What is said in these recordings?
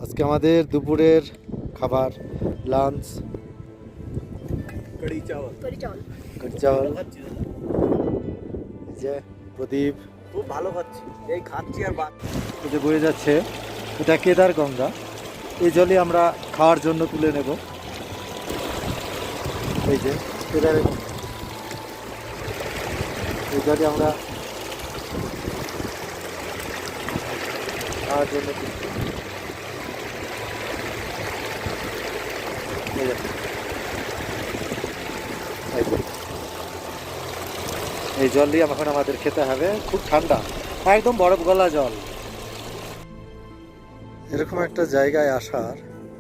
আজকে আমাদের দুপুরের খাবার লাঞ্চ कड़ी चावल কড়ি চাওয়াল খাচ্ছি এই যে প্রদীপ খুব ভালো খাচ্ছি এই খাচ্ছি আর এই যে বয়ে যাচ্ছে এটা কেদার গঙ্গা এই জলই আমরা খাওয়ার জন্য তুলে নেব এই যে কেদারের গঙ্গা এই জলই আমরা খাওয়ার জন্য তুলব। এই যে, এই যে। এই জল দিয়ে এখন আমাদের খেতে হবে, খুব ঠান্ডা, একদম বরফ গলা জল। এরকম একটা জায়গায় আসার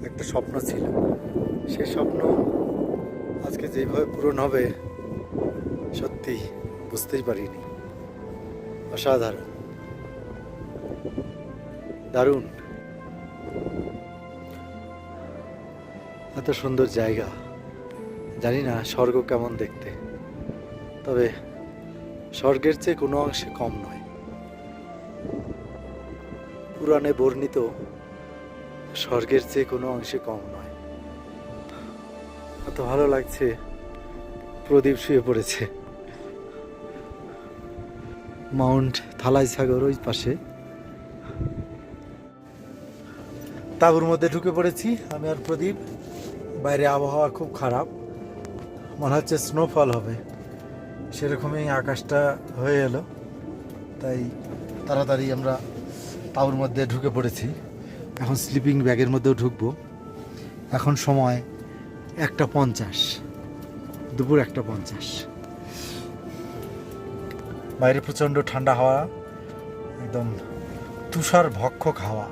একটা স্বপ্ন ছিল, সেই স্বপ্ন আজকে যেভাবে পূরণ হবে সত্যি বুঝতেই পারিনি। অসাধারণ, দারুণ, এত সুন্দর জায়গা। জানি না স্বর্গ কেমন দেখতে, তবে স্বর্গের চেয়ে কোনো অংশে কম নয়। পুরাণে বর্ণিত স্বর্গের চেয়ে কোনো অংশে কম নয়। এত ভালো লাগছে, প্রদীপ শুয়ে পড়েছে। মাউন্ট থালাই সাগর ওই পাশে, তাঁবুর মধ্যে ঢুকে পড়েছি আমি আর প্রদীপ। বাইরে আবহাওয়া খুব খারাপ, মনে হচ্ছে স্নোফল হবে, সেরকমই আকাশটা হয়ে এলো। তাই তাড়াতাড়ি আমরা তাঁবুর মধ্যে ঢুকে পড়েছি। এখন স্লিপিং ব্যাগের মধ্যেও ঢুকবো। এখন সময় 1:50, দুপুর 1:50। বাইরে প্রচণ্ড ঠান্ডা হাওয়া, একদম তুষার ভক্ষক হাওয়া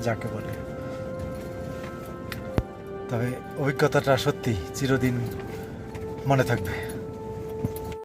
যাকে বলে। তবে অভিজ্ঞতাটা সত্যি চিরদিন মনে থাকবে।